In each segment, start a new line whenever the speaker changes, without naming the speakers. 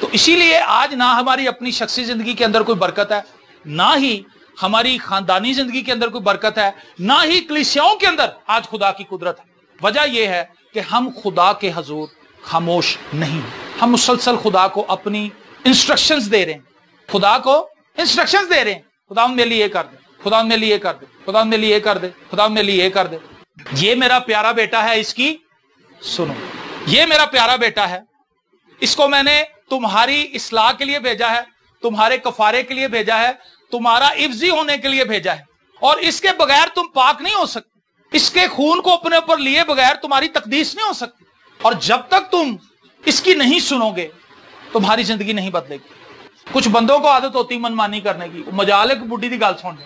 تو اسی لیے آج نہ ہماری اپنی شخصی زندگی کے اندر کوئی برکت ہے، نہ ہی ہماری خاندانی زندگی کے اندر کوئی برکت ہے، نہ ہی کلیسیاؤں کے اندر آج خدا کی قدرت ہے۔ وجہ یہ ہے کہ ہم خدا کے حضور خاموش نہیں، ہم مسلسل خدا کو اپنی انسٹرکشنز دے رہے ہیں، خدا کو انسٹرکشنز دے رہے ہیں، خدا میرے لیے یہ کر دے، خدا میرے لیے یہ کر دے، خدا میرے لیے یہ کر دے، خدا میرے لیے یہ کر دے۔ یہ میرا پیارا بیٹا ہے، اس کی سنو، یہ میرا پیارا بیٹا ہے، اس کو میں نے تمہاری اصلاح کے لیے بھیجا ہے، تمہارے کفارے کے لیے بھیجا ہے، تمہارا عفضی ہونے کے لیے بھیجا ہے، اور اس کے بغیر تم پاک نہیں ہو سکتے، اس کے خون کو اپنے اوپر لیے بغیر تمہاری تقدیس نہیں ہو سکتی، اور جب تک تم اس کی نہیں سنو گے تمہاری زندگی نہیں بدلے گی۔ کچھ بندوں کو عادت ہوتی منمانی کرنے کی، مجال ایک بڈھی کی گل سننے،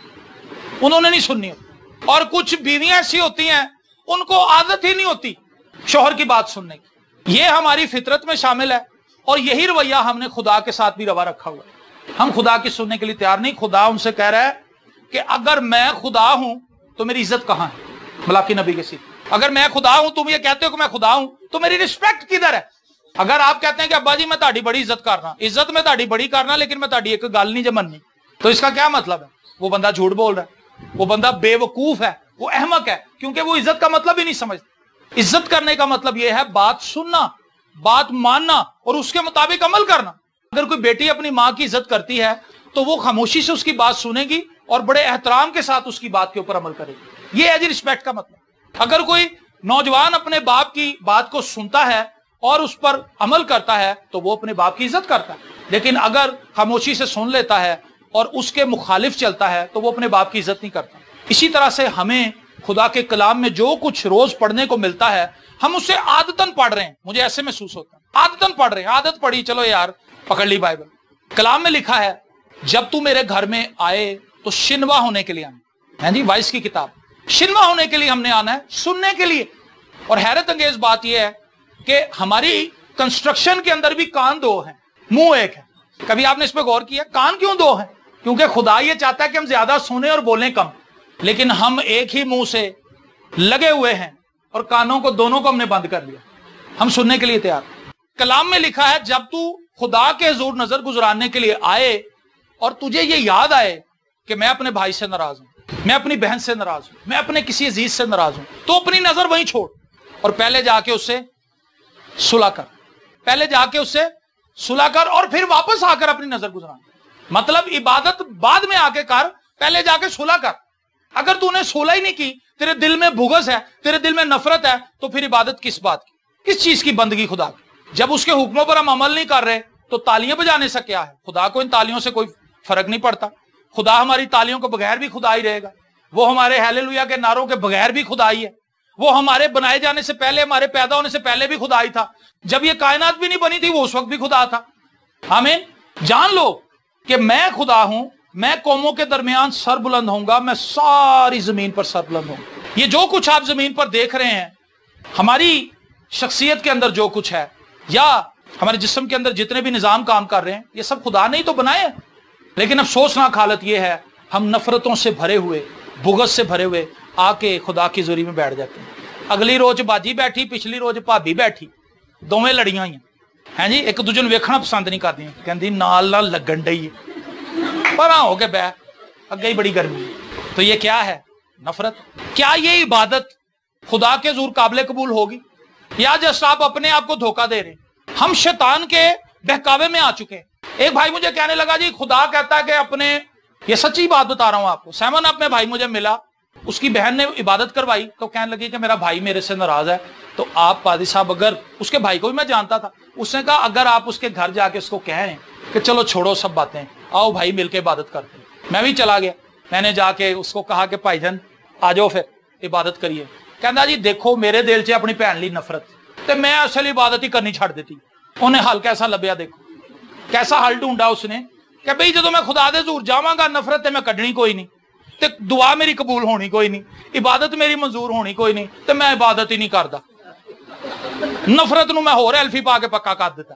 انہوں نے نہیں سننی ہوتی، اور کچھ بیویاں ایسی ہوتی ہیں ان کو عادت ہی نہیں ہوتی شوہر کی بات سننے کی۔ یہ ہماری فطرت میں شامل ہے، اور یہی رویہ ہم نے خدا کے ساتھ بھی روا رکھا ہوا ہے۔ ہم خدا کی سننے کے لیے تیار نہیں۔ خدا ان سے کہہ رہا ہے کہ اگر میں خدا ہوں تو میری عزت کہاں ہے؟ ملاکی نبی کے ساتھ، اگر میں خدا ہوں، تم یہ کہتے ہو کہ میں خدا ہوں، تو میری رسپیکٹ کدھر ہے؟ اگر آپ کہتے ہیں کہ ابا جی میں تہاڈی بڑی عزت کرنا، عزت میں تہاڈی بڑی کرنا، لیکن میں تہاڈی ایک گل نہیں جو مننی، تو اس کا کیا مطلب ہے؟ وہ بندہ جھوٹ بول رہا ہے، وہ بندہ بے وقوف ہے، وہ احمق ہے، کیونکہ وہ عزت کا مطلب ہی نہیں سمجھتا۔ عزت کرنے کا مطلب یہ ہے بات سننا، بات ماننا، اور اس کے مطابق عمل کرنا۔ اگر کوئی بیٹی اپنی ماں کی عزت کرتی ہے تو وہ خاموشی سے اس کی بات سنے گی اور بڑے احترام کے ساتھ اس کی بات کے اوپر عمل کرے گی۔ یہ ہے جی رسپیکٹ کا مطلب۔ اگر کوئی نوجوان اپنے باپ کی بات کو سنتا ہے اور اس پر عمل کرتا ہے تو وہ اپنے باپ کی عزت کرتا ہے، لیکن اگر خاموشی سے سن لیتا ہے اور اس کے مخالف چلتا ہے تو وہ اپنے باپ کی عزت نہیں کرتا۔ اسی طرح سے ہمیں خدا کے کلام میں جو کچھ روز پڑھنے کو ملتا ہے ہم اسے عادتاً پڑھ رہے ہیں، مجھے ایسے محسوس ہوتا ہے عادتاً پڑھ رہے ہیں، عادت پڑھی، چلو یار پکڑ لی بائبل۔ کلام میں لکھا ہے جب تو میرے گھر میں آئے تو شنوا ہونے کے لیے آنا ہے، جی وائس کی کتاب، شنوا ہونے کے لیے ہم نے آنا ہے، سننے کے لیے۔ اور حیرت انگیز بات یہ ہے کہ ہماری کنسٹرکشن کے اندر بھی کان دو ہیں، منہ ایک ہے۔ کبھی آپ نے اس پہ غور کیا کان کیوں دو ہیں؟ کیونکہ خدا یہ چاہتا ہے کہ ہم زیادہ سنیں اور بولیں کم، لیکن ہم ایک ہی منہ سے لگے ہوئے ہیں اور کانوں کو دونوں کو ہم نے بند کر لیا، ہم سننے کے لیے تیار۔ کلام میں لکھا ہے جب تو خدا کے حضور نظر گزارنے کے لیے آئے اور تجھے یہ یاد آئے کہ میں اپنے بھائی سے ناراض ہوں، میں اپنی بہن سے ناراض ہوں، میں اپنے کسی عزیز سے ناراض ہوں، تو اپنی نظر وہیں چھوڑ اور پہلے جا کے اس سے صلح کر، پہلے جا کے اس سے صلح کر اور پھر واپس آ کر اپنی نظر گزرانا۔ مطلب عبادت بعد میں آ کے کر، پہلے جا کے صلح کر۔ اگر تو نے صلح ہی نہیں کی، تیرے دل میں بغض ہے، تیرے دل میں نفرت ہے، تو پھر عبادت کس بات کی، کس چیز کی بندگی خدا کی؟ جب اس کے حکموں پر ہم عمل نہیں کر رہے تو تالیاں بجانے سے کیا ہے؟ خدا کو ان تالیوں سے کوئی فرق نہیں پڑتا۔ خدا ہماری تالیوں کے بغیر بھی خدا ہی رہے گا، وہ ہمارے ہیلیلویا کے نعروں کے بغیر بھی خدا ہی ہے، وہ ہمارے بنائے جانے سے پہلے، ہمارے پیدا ہونے سے پہلے بھی خدا ہی تھا، جب یہ کائنات بھی نہیں بنی تھی وہ اس وقت بھی خدا تھا۔ آمین۔ جان لو کہ میں خدا ہوں، میں قوموں کے درمیان سر بلند ہوں گا، میں ساری زمین پر سر بلند ہوں گا۔ یہ جو کچھ آپ زمین پر دیکھ رہے ہیں، ہماری شخصیت کے اندر جو کچھ ہے یا ہمارے جسم کے اندر جتنے بھی نظام کام کر رہے ہیں، یہ سب خدا نے ہی تو بنائے ہیں۔ لیکن افسوسناک حالت یہ ہے ہم نفرتوں سے بھرے ہوئے، بغض سے بھرے ہوئے آ کے خدا کی حضوری میں بیٹھ جاتے ہیں۔ اگلی روز باجی بیٹھی، پچھلی روز بھابی بیٹھی، دوویں لڑیاں ہوئی ہیں جی، ایک دوجے نوں ویکھنا پسند نہیں کردی، کہندی نال نال لگن ڈئی پراں ہو کے بہ، اگے ہی بڑی گرمی۔ تو یہ کیا ہے؟ نفرت۔ کیا یہ عبادت خدا کے حضور قابل قبول ہوگی، یا جسٹ آپ اپنے آپ کو دھوکہ دے رہے ہیں؟ ہم شیطان کے بہکاوے میں آ چکے ہیں۔ ایک بھائی مجھے کہنے لگا جی خدا کہتا ہے کہ اپنے، یہ سچی بات بتا رہا ہوں آپ کو، سیمن اپنے بھائی مجھے ملا، اس کی بہن نے عبادت کروائی تو کہنے لگی کہ میرا بھائی میرے سے ناراض ہے۔ تو آپ پادری صاحب، اگر اس کے بھائی کو بھی میں جانتا تھا، اس نے کہا اگر آپ اس کے گھر جا کے اس کو کہیں کہ چلو چھوڑو سب باتیں، آؤ بھائی مل کے عبادت کرتے ہیں۔ میں بھی چلا گیا، میں نے جا کے اس کو کہا کہ بھائی جان آ جاؤ پھر عبادت کریے۔ کہنا جی دیکھو میرے دل چ اپنی بھن لی نفرت، تے میں اصل عبادت ہی کرنی چھڑ دیتی۔ انہیں حل کیسا لبیا، دیکھو کیسا حل ڈھونڈا اس نے کہ بھئی جدو میں خدا دے حضور جاواں گا نفرت تے میں کڈنی کوئی نہیں، تے دعا میری قبول ہونی کوئی نہیں، عبادت میری منظور ہونی کوئی نہیں، تے میں عبادت ہی نہیں کردا۔ نفرت نو میں ہور ایلفی پا کے پکا کر دیتا،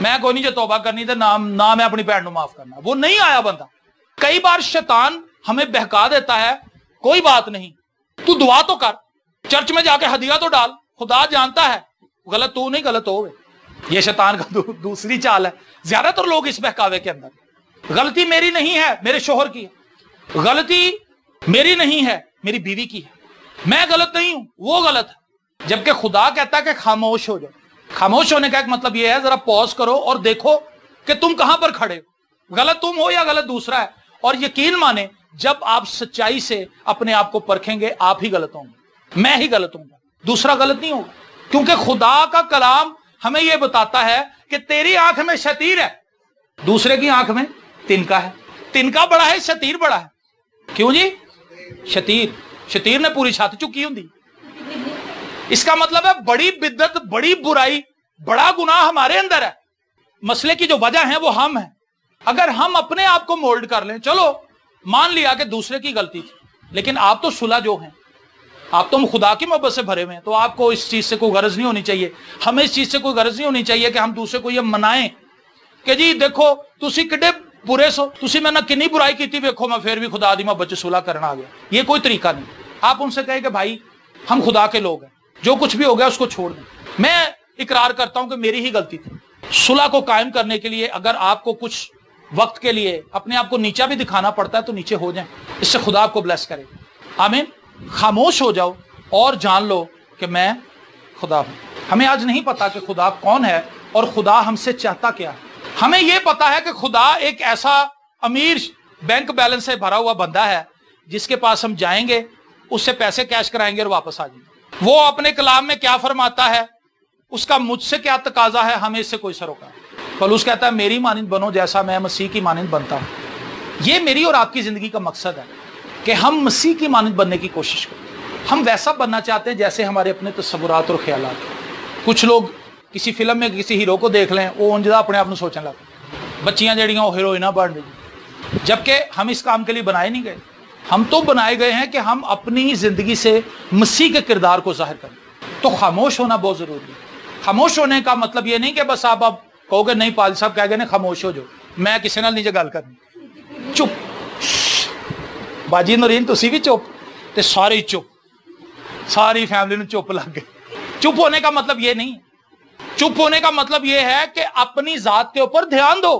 میں کوئی نہیں جو توبہ کرنی تے نہ میں اپنی بھن نو معاف کرنا۔ وہ نہیں آیا بندہ۔ کئی بار شیطان ہمیں بہکا دیتا ہے، کوئی بات نہیں، تو دعا تو کر، چرچ میں جا کے ہدیہ تو ڈال، خدا جانتا ہے غلط تو نہیں غلط ہوئے، یہ شیطان کا دوسری چال ہے. زیادہ تر لوگ اس بہکاوے کے اندر، غلطی میری نہیں ہے میرے شوہر کی ہے، غلطی میری نہیں ہے میری بیوی کی ہے، میں غلط نہیں ہوں وہ غلط ہے. جبکہ خدا کہتا ہے کہ خاموش ہو جاؤ. خاموش ہونے کا ایک مطلب یہ ہے ذرا پوز کرو اور دیکھو کہ تم کہاں پر کھڑے ہو، غلط تم ہو یا غلط دوسرا ہے. اور یقین مانیں جب آپ سچائی سے اپنے آپ کو پرکھیں گے آپ ہی غلط ہوں گے، میں ہی غلط ہوں گا، دوسرا غلط نہیں ہوگا. کیونکہ خدا کا کلام ہمیں یہ بتاتا ہے کہ تیری آنکھ میں شتیر ہے، دوسرے کی آنکھ میں تنکا ہے. تنکا بڑا ہے شتیر بڑا ہے. کیوں جی؟ شتیر نے پوری چھت چکی ہوں. اس کا مطلب ہے بڑی بدعت، بڑی برائی، بڑا گناہ ہمارے اندر ہے. مسئلے کی جو وجہ ہے وہ ہم ہیں. اگر ہم اپنے آپ کو مولڈ کر لیں، چلو مان لیا کہ دوسرے کی غلطی تھی، لیکن آپ تو صلح جو ہیں، آپ تو خدا کی محبت سے بھرے ہوئے ہیں، تو آپ کو اس چیز سے کوئی غرض نہیں ہونی چاہیے، ہمیں اس چیز سے کوئی غرض نہیں ہونی چاہیے کہ ہم دوسرے کو یہ منائیں کہ جی دیکھو تسی کڈے برے سو، تسی میں نہ کنی برائی کی تھی، ویکھو میں پھر بھی خدا دی محبت سے صلح کرنا آ گیا. یہ کوئی طریقہ نہیں. آپ ان سے کہیں کہ بھائی ہم خدا کے لوگ ہیں، جو کچھ بھی ہو گیا اس کو چھوڑ دیں. میں اقرار کرتا ہوں کہ میری ہی غلطی تھی. صلح کو قائم کرنے کے لیے اگر آپ کو کچھ وقت کے لیے اپنے آپ کو نیچا بھی دکھانا پڑتا ہے تو نیچے ہو جائیں، اس سے خدا آپ کو بلیس کرے. آمین. خاموش ہو جاؤ اور جان لو کہ میں خدا ہوں. ہمیں آج نہیں پتا کہ خدا کون ہے اور خدا ہم سے چاہتا کیا ہے. ہمیں یہ پتا ہے کہ خدا ایک ایسا امیر بینک بیلنس سے بھرا ہوا بندہ ہے جس کے پاس ہم جائیں گے، اس سے پیسے کیش کرائیں گے اور واپس آ جائیں گے. وہ اپنے کلام میں کیا فرماتا ہے، اس کا مجھ سے کیا تقاضا ہے، ہمیں اس سے کوئی سروکار. پولس کہتا ہے میری مانند بنو جیسا میں مسیح کی مانند بنتا ہوں. یہ میری اور آپ کی زندگی کا مقصد ہے کہ ہم مسیح کی مانند بننے کی کوشش کریں. ہم ویسا بننا چاہتے ہیں جیسے ہمارے اپنے تصورات اور خیالات. کچھ لوگ کسی فلم میں کسی ہیرو کو دیکھ لیں، وہ انجدہ اپنے آپ کو سوچنے لگتے ہیں بچیاں جڑیاں وہ ہیروئنہ بن رہی، جبکہ ہم اس کام کے لیے بنائے نہیں گئے. ہم تو بنائے گئے ہیں کہ ہم اپنی زندگی سے مسیح کے کردار کو ظاہر کریں. تو خاموش ہونا بہت ضروری ہے. خاموش ہونے کا مطلب یہ نہیں کہ بس آپ اب کہو گے نہیں پال صاحب کہہ گئے نا خاموش ہو جو، میں کسی نال نہیں گل کرنی، چپ باجی نورین تسی بھی چپ تے سارے چپ، ساری فیملی نے چپ لگ گئے. چپ ہونے کا مطلب یہ نہیں ہے. چپ ہونے کا مطلب یہ ہے کہ اپنی ذات کے اوپر دھیان دو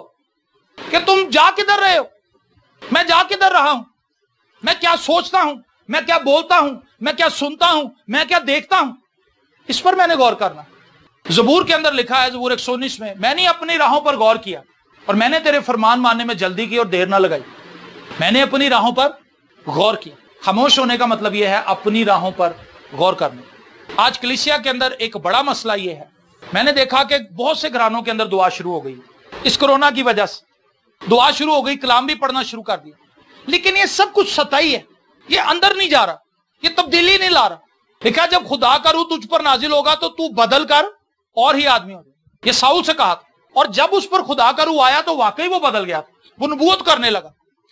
کہ تم جا کدھر رہے ہو، میں جا کدھر رہا ہوں، میں کیا سوچتا ہوں، میں کیا بولتا ہوں، میں کیا سنتا ہوں، میں کیا دیکھتا ہوں. اس پر میں نے غور کرنا. زبور کے اندر لکھا ہے، زبور 119 میں نے اپنی راہوں پر غور کیا اور میں نے تیرے فرمان ماننے میں جلدی کی اور دیر نہ لگائی. میں نے اپنی راہوں پر غور کیا. خاموش ہونے کا مطلب یہ ہے اپنی راہوں پر غور کرنا. آج کلیسیا کے اندر ایک بڑا مسئلہ یہ ہے، میں نے دیکھا کہ بہت سے گھرانوں کے اندر دعا شروع ہو گئی اس کرونا کی وجہ سے. دعا شروع ہو گئی، کلام بھی پڑھنا شروع کر دیا، لیکن یہ سب کچھ سطحی ہے، یہ اندر نہیں جا رہا، یہ تبدیلی نہیں لا رہا. دیکھا جب خدا کا روح تجھ پر نازل ہوگا تو تو بدل کر اور ہی آدمی ہو جائے. یہ ساؤل سے کہا تھا، اور جب اس پر خدا کا روح آیا تو واقعی وہ بدل گیا تھا، وہ نبوت کرنے لگا.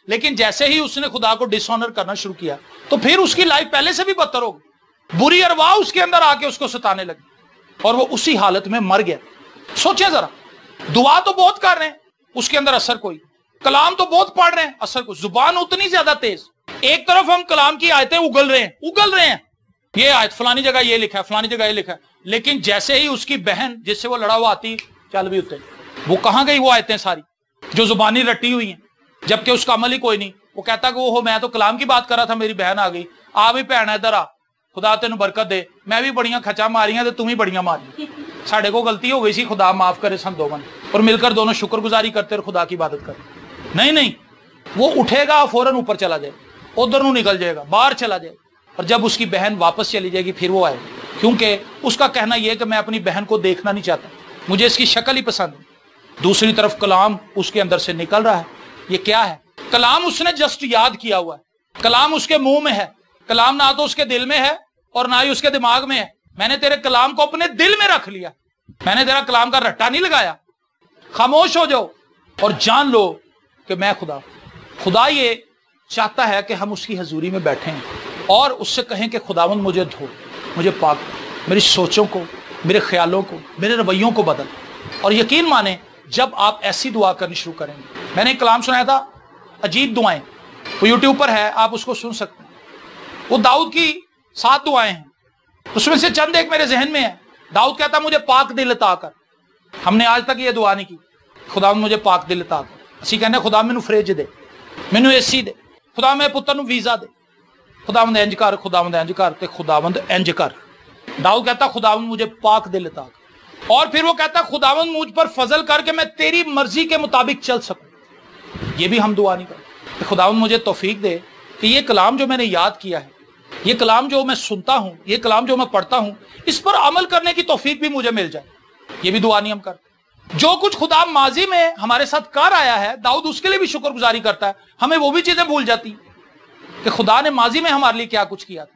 لیکن جیسے ہی اس نے خدا کو ڈس آنر کرنا شروع کیا تو پھر اس کی لائف پہلے سے بھی بدتر ہو گئی. بری ارواح اس کے اندر آ کے اس کو ستانے لگی اور وہ اسی حالت میں مر گیا. سوچیں ذرا، دعا تو بہت کر رہے ہیں، اس کے اندر اثر کوئی. کلام تو بہت پڑھ رہے ہیں، اثر کوئی. زبان اتنی زیادہ تیز، ایک طرف ہم کلام کی آیتیں اگل رہے ہیں، یہ آیت فلانی جگہ یہ لکھا ہے، فلانی جگہ یہ لکھا ہے، لیکن جیسے ہی اس کی بہن جس سے وہ لڑا ہوا آتی چل بھی اتنے، وہ کہاں گئی وہ آیتیں ساری جو زبانی رٹی ہوئی ہیں، جبکہ اس کا عمل ہی کوئی نہیں. وہ کہتا کہ وہ میں تو کلام کی بات کر رہا تھا، میری بہن آ گئی، آ بھی بہن ادھر آ، خدا تینوں برکت دے، میں بھی بڑیاں کھچا ماریاں تو تم ہی بڑیاں ماری، ساڑھے کو غلطی ہو گئی سی، خدا معاف کرے سن دو من، اور مل کر دونوں شکر گزاری کرتے اور خدا کی عبادت کرتے. نہیں، وہ اٹھے گا فوراً اوپر چلا جائے گا، ادھر نو نکل جائے گا، باہر چلا جائے گا، اور جب اس کی بہن واپس چلی جائے گی پھر وہ آئے گا، کیونکہ اس کا کہنا یہ ہے کہ میں اپنی بہن کو دیکھنا نہیں چاہتا، مجھے اس کی شکل ہی پسند ہے. دوسری طرف کلام اس کے اندر سے نکل رہا ہے. یہ کیا ہے؟ کلام اس نے جسٹ یاد کیا ہوا ہے، کلام اس کے منہ میں ہے، کلام نہ تو اس کے دل میں ہے اور نہ ہی اس کے دماغ میں ہے. میں نے تیرے کلام کو اپنے دل میں رکھ لیا، میں نے تیرا کلام کا رٹا نہیں لگایا. خاموش ہو جاؤ اور جان لو کہ میں خدا. خدا یہ چاہتا ہے کہ ہم اس کی حضوری میں بیٹھیں اور اس سے کہیں کہ خداوند مجھے دھو، مجھے پاک، میری سوچوں کو، میرے خیالوں کو، میرے رویوں کو بدل. اور یقین مانیں جب آپ ایسی دعا کرنی شروع کریں گے. میں نے ایک کلام سنایا تھا، عجیب دعائیں، وہ یوٹیوب پر ہے، آپ اس کو سن سکتے ہیں. وہ داؤد کی 7 دعائیں ہیں، اس میں سے چند ایک میرے ذہن میں ہے. داؤد کہتا مجھے پاک دل عطا کر. ہم نے آج تک یہ دعا نہیں کی خدا مجھے پاک دل عطا کر. اسی کہنے خدا مینوں فریج دے, مینوں اے سی دے, خدا میرے پتر نوں ویزا دے, خداوند انج کر, خداوند انج کر, تے خداوند انج کر. داؤد کہتا خداوند مجھے پاک دل عطا کر. اور پھر وہ کہتا خداوند مجھ پر فضل کر کے میں تیری مرضی کے مطابق چل سکوں. یہ بھی ہم دعا نہیں کرتے. خداوند مجھے توفیق دے کہ یہ کلام جو میں نے یاد کیا ہے, یہ کلام جو میں سنتا ہوں, یہ کلام جو میں پڑھتا ہوں, اس پر عمل کرنے کی توفیق بھی مجھے مل جائے. یہ بھی دعا نہیں ہم کرتے. جو کچھ خدا ماضی میں ہمارے ساتھ کر آیا ہے, داؤد اس کے لیے بھی شکر گزاری کرتا ہے. ہمیں وہ بھی چیزیں بھول جاتی ہیں کہ خدا نے ماضی میں ہمارے لیے کیا کچھ کیا تھا.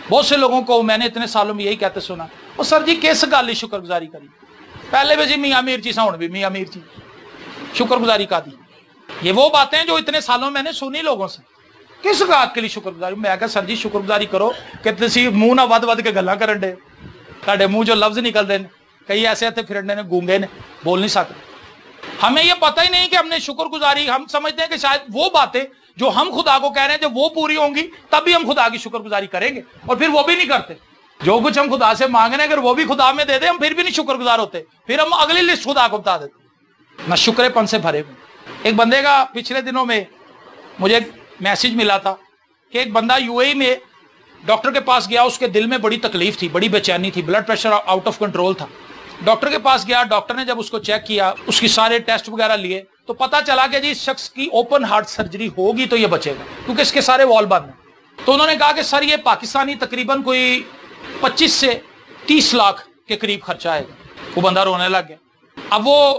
بہت سے لوگوں کو میں نے اتنے سالوں میں یہی کہتے سنا, اور سر جی کس گل شکر گزاری کری, پہلے بھی جی میاں میر جی سا, ہوں بھی میاں میر جی, شکر گزاری کا دی. یہ وہ باتیں جو اتنے سالوں میں نے سنی لوگوں سے. کس بات کے لیے شکر گزاری؟ میں کہا سر جی شکر گزاری کرو کہ تسی منہ نہ ود ود کے گلاں کرن دے, تہاڈے منہ جو لفظ نکل دے, کئی ایسے تھے پھرنے نے, گونگے نے, بول نہیں سکتے. ہمیں یہ پتہ ہی نہیں کہ ہم نے شکر گزاری, ہم سمجھتے ہیں کہ شاید وہ باتیں جو ہم خدا کو کہہ رہے ہیں جب وہ پوری ہوں گی تب بھی ہم خدا کی شکر گزاری کریں گے, اور پھر وہ بھی نہیں کرتے. جو کچھ ہم خدا سے مانگ رہے ہیں اگر وہ بھی خدا میں دے دیں ہم پھر بھی نہیں شکر گزار ہوتے, پھر ہم اگلی لسٹ خدا کو بتا دیتے. نہ شکر پن سے بھرے ہوئے. ایک بندے کا پچھلے دنوں میں مجھے میسج ملا تھا کہ ایک بندہ یو اے میں ڈاکٹر کے پاس گیا, اس کے دل میں بڑی تکلیف تھی, بڑی بے چینی تھی, blood pressure out of control تھا. ڈاکٹر کے پاس گیا, ڈاکٹر نے جب اس کو چیک کیا, اس کی سارے ٹیسٹ وغیرہ لیے, تو پتا چلا کہ جی اس شخص کی اوپن ہارٹ سرجری ہوگی تو یہ بچے گا, کیونکہ اس کے سارے وال بند ہیں. تو انہوں نے کہا کہ سر یہ پاکستانی تقریباً کوئی 25 سے 30 لاکھ کے قریب خرچہ آئے گا. وہ بندہ رونے لگ گیا. اب وہ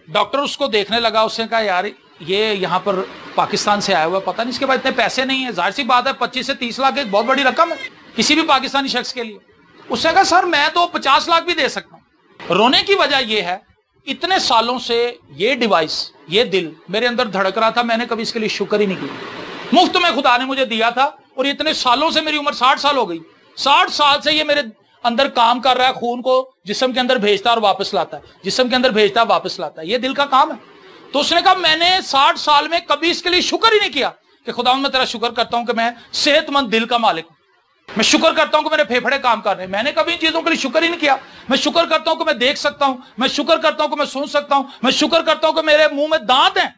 ڈاکٹر اس کو دیکھنے لگا, اس نے کہا یار یہ یہاں پر پاکستان سے آیا ہوا, پتہ نہیں اس کے پاس اتنے پیسے نہیں ہیں. ظاہر سی بات ہے 25 سے 30 لاکھ ایک بہت بڑی رقم ہے کسی بھی پاکستانی شخص کے لیے. اس نے کہا سر میں تو 50 لاکھ بھی دے سکتا ہوں. رونے کی وجہ یہ ہے اتنے سالوں سے یہ ڈیوائس, یہ دل میرے اندر دھڑک رہا تھا, میں نے کبھی اس کے لیے شکر ہی نہیں کیا. مفت میں خدا نے مجھے دیا تھا, اور اتنے سالوں سے, میری عمر 60 سال ہو گئی, 60 سال سے یہ میرے اندر کام کر رہا ہے, خون کو جسم کے اندر بھیجتا ہے اور واپس لاتا ہے, جسم کے اندر بھیجتا ہے واپس لاتا ہے, یہ دل کا کام ہے. تو اس نے کہا میں نے 60 سال میں کبھی اس کے لیے شکر ہی نہیں کیا کہ خدا میں تیرا شکر کرتا ہوں کہ میں صحت مند دل کا مالک ہوں, میں شکر کرتا ہوں کہ میرے پھیپھڑے کام کر رہے ہیں. میں نے کبھی ان چیزوں کے لیے شکر ہی نہیں کیا. میں شکر کرتا ہوں کہ میں دیکھ سکتا ہوں, میں شکر کرتا ہوں کہ میں سن سکتا ہوں, میں شکر کرتا ہوں کہ میرے منہ میں دانت ہیں.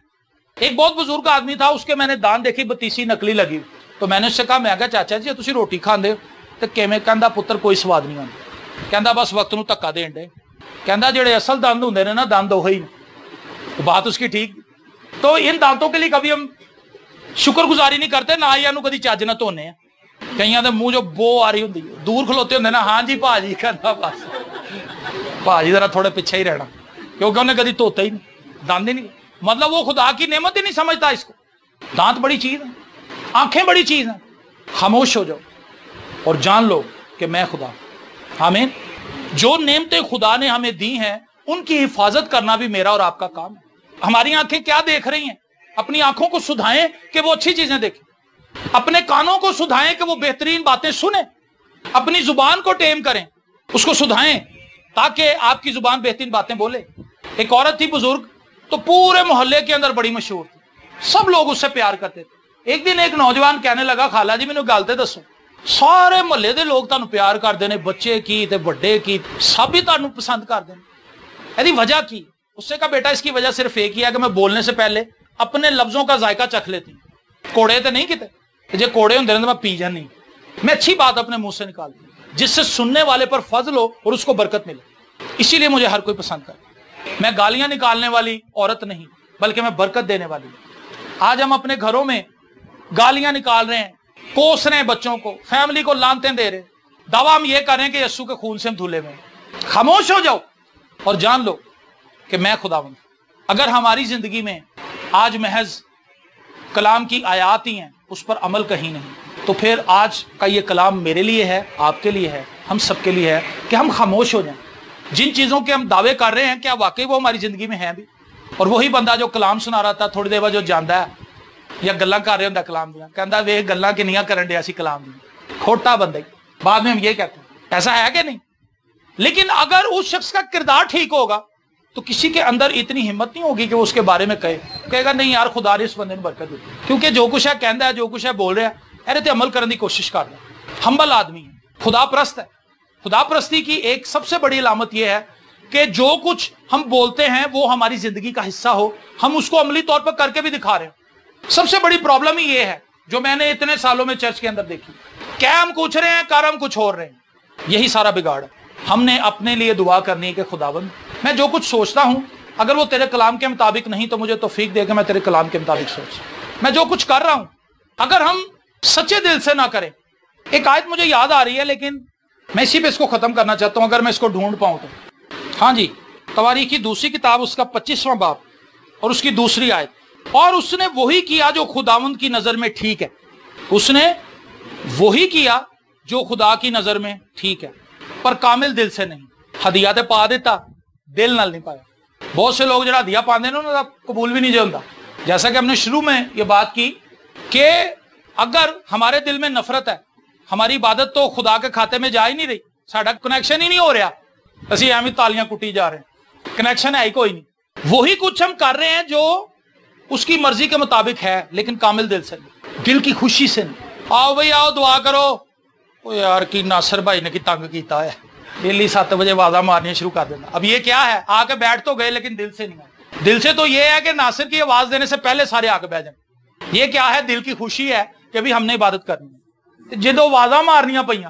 ایک بہت بزرگ آدمی تھا, اس کے میں نے دانت دیکھی, بتیسی نکلی لگی. تو میں نے اس سے کہا, میں کہا چاچا جی تسی روٹی کھاندے ہو تو کیویں؟ کہندا پتر کوئی سواد نہیں آتا, کہندا بس وقت نوں دھکا دین دے, کہندا جڑے اصل دند ہوندے نے نا دند وہی نے. بات اس کی ٹھیک. تو ان دانتوں کے لیے کبھی ہم شکر گزاری نہیں کرتے, نہ ہی کبھی چج نہ دھونے ہیں. کئیاں دے منہ جو بو آ رہی ہوندی, دور کھلوتے ہوندے نا, ہاں جی بھاجی, کہندا بس بھاجی ذرا تھوڑے پیچھے ہی رہنا, کیونکہ انہیں کبھی دھوتا ہی نہیں, دند ہی نہیں. مطلب وہ خدا کی نعمت ہی نہیں سمجھتا اس کو. دانت بڑی چیز ہے, آنکھیں بڑی چیز ہیں. خاموش ہو جاؤ اور جان لو کہ میں خدا. آمین. جو نعمتیں خدا نے ہمیں دی ہیں ان کی حفاظت کرنا بھی میرا اور آپ کا کام ہے. ہماری آنکھیں کیا دیکھ رہی ہیں, اپنی آنکھوں کو سدھائیں کہ وہ اچھی چیزیں دیکھیں, اپنے کانوں کو سدھائیں کہ وہ بہترین باتیں سنیں, اپنی زبان کو ٹیم کریں, اس کو سدھائیں تاکہ آپ کی زبان بہترین باتیں بولے. ایک عورت تھی بزرگ, تو پورے محلے کے اندر بڑی مشہور تھی, سب لوگ اس سے پیار کرتے تھے. ایک دن ایک نوجوان کہنے لگا, خالہ جی مینوں گل تے دسو, سارے محلے دے لوگ تانوں پیار کرتے ہیں, بچے کی تے بڑے کی, سب ہی تانوں پسند کرتے ہیں, ایدی وجہ کی؟ اس سے کہا بیٹا اس کی وجہ صرف ایک ہی ہے کہ میں بولنے سے پہلے اپنے لفظوں کا ذائقہ چکھ لیتی ہوں. کوڑے تو نہیں کتے, جے کوڑے ہوندے تو میں پی جانی, میں اچھی بات اپنے منہ سے نکالتی ہوں جس سے سننے والے پر فضل ہو اور اس کو برکت ملے. اسی لیے مجھے ہر کوئی پسند کرے. میں گالیاں نکالنے والی عورت نہیں بلکہ میں برکت دینے والی ہوں. آج ہم اپنے گھروں میں گالیاں نکال رہے ہیں, کوس رہے ہیں بچوں کو, فیملی کو لانتیں دے رہے ہیں, دعویٰ ہم یہ کر رہے ہیں کہ یسوع کے خون سے ہم دھلے ہوئے ہیں. خاموش ہو جاؤ اور جان لو کہ میں خداوند. اگر ہماری زندگی میں آج محض کلام کی آیات ہی ہیں, اس پر عمل کہیں نہیں, تو پھر آج کا یہ کلام میرے لیے ہے, آپ کے لیے ہے, ہم سب کے لیے ہے کہ ہم خاموش ہو جائیں. جن چیزوں کے ہم دعوے کر رہے ہیں کیا واقعی وہ ہماری زندگی میں ہیں بھی؟ اور وہی بندہ جو کلام سنا رہا تھا تھوڑی دیر بعد جو جاندا ہے یا گلاں کر رہے ہوندا کلام دیا, کہندا وے گلاں کنیاں کرن دیا سی کلام دی, کھوٹا بندہ ہی. بعد میں ہم یہ کہتے ہیں, ایسا ہے کہ نہیں؟ لیکن اگر اس شخص کا کردار ٹھیک ہوگا تو کسی کے اندر اتنی ہمت نہیں ہوگی کہ وہ اس کے بارے میں کہے گا نہیں یار خدا نے اس بندے نے برکت دی, کیونکہ جو کچھ ہے کہندا ہے, جو کچھ ہے بول رہا ہے, ارے تے عمل کرنے کی کوشش کر رہا ہے. ہمبل آدمی ہے, خدا پرست ہے. خدا پرستی کی ایک سب سے بڑی علامت یہ ہے کہ جو کچھ ہم بولتے ہیں وہ ہماری زندگی کا حصہ ہو, ہم اس کو عملی طور پر کر کے بھی دکھا رہے ہیں. سب سے بڑی پرابلم ہی یہ ہے جو میں نے اتنے سالوں میں چرچ کے اندر دیکھی. کیا ہم کچھ رہے ہیں, کر ہم کچھ اور رہے ہیں. یہی سارا بگاڑ ہے. ہم نے اپنے لیے دعا کرنی ہے کہ خداوند میں جو کچھ سوچتا ہوں اگر وہ تیرے کلام کے مطابق نہیں تو مجھے توفیق دے کہ میں تیرے کلام کے مطابق سوچ. میں جو کچھ کر رہا ہوں اگر ہم سچے دل سے نہ کریں. ایک آیت مجھے یاد آ رہی ہے لیکن میں اسی پہ اس کو ختم کرنا چاہتا ہوں اگر میں اس کو ڈھونڈ پاؤں تو. ہاں جی, تواریخ کی دوسری کتاب اس کا 25واں باب اور اس کی دوسری آیت. اور اس نے وہی کیا جو خداوند کی نظر میں ٹھیک ہے. اس نے وہی کیا جو خدا کی نظر میں ٹھیک ہے, پر کامل دل سے نہیں. ہدیہ تے پا دیتا, دل نال نہیں پایا. بہت سے لوگ جڑا ہدیہ پاندے نا انہاں دا قبول بھی نہیں جو ہوندا. جیسا کہ ہم نے شروع میں یہ بات کی کہ اگر ہمارے دل میں نفرت ہے ہماری عبادت تو خدا کے کھاتے میں جا ہی نہیں رہی, ساڈا کنیکشن ہی نہیں ہو رہا, اسی ایویں تالیاں کٹی جا رہے ہیں, کنیکشن ہے ہی کوئی نہیں. وہی کچھ ہم کر رہے ہیں جو اس کی مرضی کے مطابق ہے لیکن کامل دل سے نہیں, دل کی خوشی سے نہیں. آؤ بھائی آؤ دعا کرو. او یار کی ناصر بھائی نے کی تنگ کیتا ہے, ڈیلی 7 بجے آوازاں مارنی شروع کر دینا. اب یہ کیا ہے, آ کے بیٹھ تو گئے لیکن دل سے نہیں آئے. دل سے تو یہ ہے کہ ناصر کی آواز دینے سے پہلے سارے آ کے بیٹھ جائیں. یہ کیا ہے, دل کی خوشی ہے کہ بھی ہم نے عبادت کرنی ہے. جدو آوازاں مارنیاں پئیاں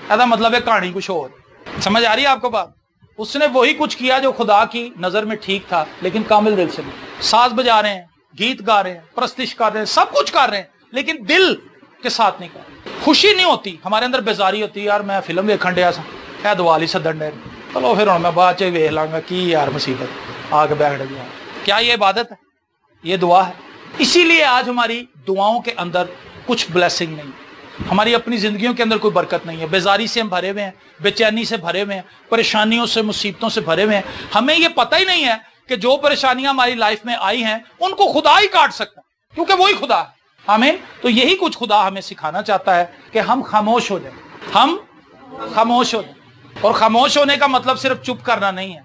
ایسا مطلب ہے کہانی کچھ اور. سمجھ آ رہی ہے آپ کو بات؟ اس نے وہی کچھ کیا جو خدا کی نظر میں ٹھیک تھا لیکن کامل دل سے نہیں. ساز بجا رہے ہیں, گیت گا رہے ہیں, پرستش کر رہے ہیں, سب کچھ کر رہے ہیں لیکن دل کے ساتھ نہیں کر رہے. خوشی نہیں ہوتی, ہمارے اندر بیزاری ہوتی ہے. یار میں فلم دیکھن ڈیا سا, اے دعا لی سدن ڈے, چلو پھر ہوں میں بعد چ ویکھ لاں گا کی یار مصیبت, آ کے بیٹھ گیا. کیا یہ عبادت ہے؟ یہ دعا ہے. اسی لیے آج ہماری دعاؤں کے اندر کچھ بلیسنگ نہیں, ہماری اپنی زندگیوں کے اندر کوئی برکت نہیں ہے. بیزاری سے ہم بھرے ہوئے ہیں, بے چینی سے بھرے ہوئے ہیں, پریشانیوں سے مصیبتوں سے بھرے ہوئے ہیں. ہمیں یہ پتہ ہی نہیں ہے کہ جو پریشانیاں ہماری لائف میں آئی ہیں ان کو خدا ہی کاٹ سکتا ہے کیونکہ وہی خدا ہے. آمین. تو یہی کچھ خدا ہمیں سکھانا چاہتا ہے کہ ہم خاموش ہو جائیں, ہم خاموش ہو جائیں. اور خاموش ہونے کا مطلب صرف چپ کرنا نہیں ہے,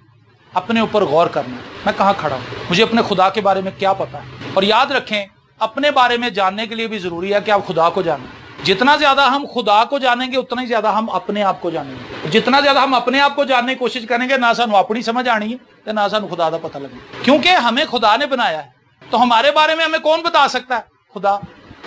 اپنے اوپر غور کرنا ہے. میں کہاں کھڑا ہوں, مجھے اپنے خدا کے بارے میں کیا پتا ہے. اور یاد رکھیں اپنے بارے میں جاننے کے لیے بھی ضروری ہے کہ آپ خدا کو جانیں. جتنا زیادہ ہم خدا کو جانیں گے اتنا ہی زیادہ ہم اپنے آپ کو جانیں گے. جتنا زیادہ ہم اپنے آپ کو جاننے کی کوشش کریں گے نہ سانو اپنی سمجھ آنی ہے تو نہ سانو خدا کا پتہ لگے, کیونکہ ہمیں خدا نے بنایا ہے. تو ہمارے بارے میں ہمیں کون بتا سکتا ہے؟ خدا.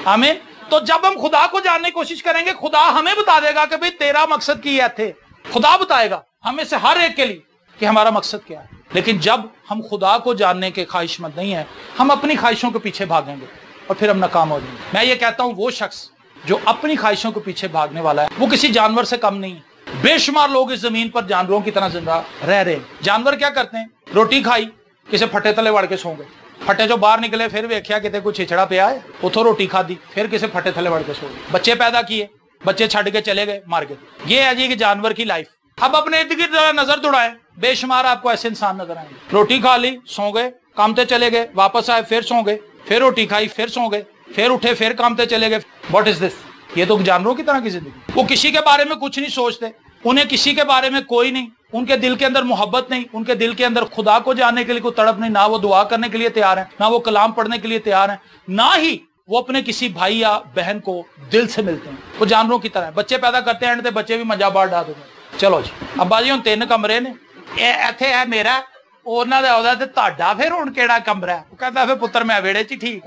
آمین. تو جب ہم خدا کو جاننے کی کوشش کریں گے خدا ہمیں بتا دے گا کہ بھئی تیرا مقصد کی ہے تھے. خدا بتائے گا ہمیں سے ہر ایک کے لیے کہ ہمارا مقصد کیا ہے. لیکن جب ہم خدا کو جاننے کے خواہش مند نہیں ہیں ہم اپنی خواہشوں کے پیچھے بھاگیں گے اور پھر ہم ناکام ہو جائیں گے. میں یہ کہتا ہوں وہ شخص جو اپنی خواہشوں کے پیچھے بھاگنے والا ہے وہ کسی جانور سے کم نہیں ہے. بے شمار لوگ اس زمین پر جانوروں کی طرح زندہ رہ رہے ہیں. جانور کیا کرتے ہیں؟ روٹی کھائی, کسی پھٹے تلے وڑ کے سو گئے. پھٹے جو باہر نکلے پھر ویکھیا کتے کوئی چھچڑا پیا ہے, اتھوں روٹی کھادی, پھر کسی پھٹے تھلے وڑ کے سو گئے. بچے پیدا کیے, بچے چھڈ کے چلے گئے, مار گئے. یہ ہے جی کہ جانور کی لائف. اب اپنے ارد گرد نظر دوڑائیں, بے شمار آپ کو ایسے انسان نظر آئیں گے. روٹی کھا لی, سو گئے, کام تے چلے گئے, واپس آئے پھر سو گئے, پھر روٹی کھائی پھر سو گئے, پھر اٹھے پھر کام تے چلے گئے. واٹ از دس؟ یہ تو جانوروں کی طرح کی زندگی. وہ کسی کے بارے میں کچھ نہیں سوچتے, انہیں کسی کے بارے میں کوئی نہیں, ان کے دل کے اندر محبت نہیں, ان کے دل کے اندر خدا کو جاننے کے لیے کوئی تڑپ نہیں. نہ وہ دعا کرنے کے لیے تیار ہیں, نہ وہ کلام پڑھنے کے لیے تیار ہیں, نہ ہی وہ اپنے کسی بھائی یا بہن کو دل سے ملتے ہیں. وہ جانوروں کی طرح. بچے پیدا کرتے ہیں تے بچے بھی مجا باہر ڈال دیتے ہیں. چلو جی ابا جی ہوں 3 کمرے نے, ایتھے ہے میرا, انہاں دا اودا تے تہاڈا, پھر ہن کیڑا کمرہ ہے؟ وہ کہندا پھر پتر میں ویڑے چ ٹھیک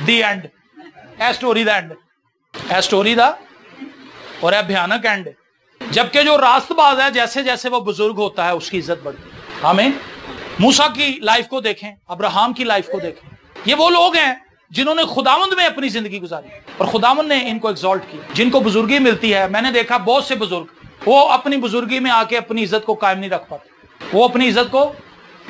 دی اینڈ. اے سٹوری دا اینڈ, اے سٹوری دا اور اے بھیانک اینڈ. جبکہ جو راست باز ہے جیسے جیسے وہ بزرگ ہوتا ہے اس کی عزت بڑھتی ہے. آمین. موسیٰ کی لائف کو دیکھیں, ابراہیم کی لائف کو دیکھیں. یہ وہ لوگ ہیں جنہوں نے خداوند میں اپنی زندگی گزاری اور خداوند نے ان کو ایگزالٹ کیا, جن کو بزرگی ملتی ہے. میں نے دیکھا بہت سے بزرگ وہ اپنی بزرگی میں آ کے اپنی عزت کو قائم نہیں رکھ پاتے, وہ اپنی عزت کو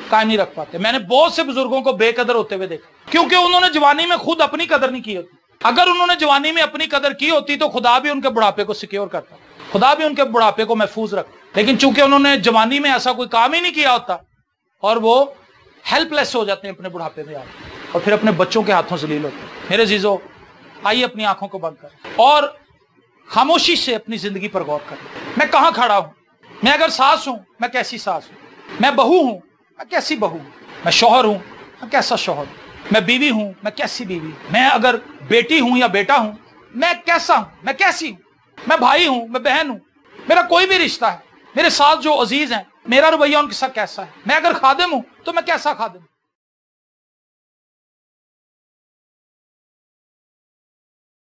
قائم نہیں رکھ پاتے. میں نے بہت سے بزرگوں کو بے قدر ہوتے ہوئے دیکھا کیونکہ انہوں نے جوانی میں خود اپنی قدر نہیں کی ہوتی. اگر انہوں نے جوانی میں اپنی قدر کی ہوتی تو خدا بھی ان کے بڑھاپے کو سیکیور کرتا, خدا بھی ان کے بڑھاپے کو محفوظ رکھتا. لیکن چونکہ انہوں نے جوانی میں ایسا کوئی کام ہی نہیں کیا ہوتا اور وہ ہیلپ لیس ہو جاتے ہیں اپنے بڑھاپے میں اور پھر اپنے بچوں کے ہاتھوں ذلیل ہوتے ہیں. میرے عزیزو آئیے اپنی آنکھوں کو بند کریں اور خاموشی سے اپنی زندگی پر غور کریں. میں کہاں کھڑا ہوں؟ میں اگر ساس ہوں میں کیسی ساس ہوں؟ میں بہو ہوں میں کیسی بہو ہوں؟ میں شوہر ہوں میں کیسا شوہر ہوں؟ میں بیوی ہوں میں کیسی بیوی ہوں؟ میں اگر بیٹی ہوں یا بیٹا ہوں میں کیسا ہوں میں کیسی ہوں؟ میں بھائی ہوں میں بہن ہوں میرا کوئی بھی رشتہ ہے، میرے ساتھ جو عزیز ہیں، میرا رویہ ان کے ساتھ کیسا ہے؟ میں اگر خادم ہوں تو میں کیسا خادم ہوں؟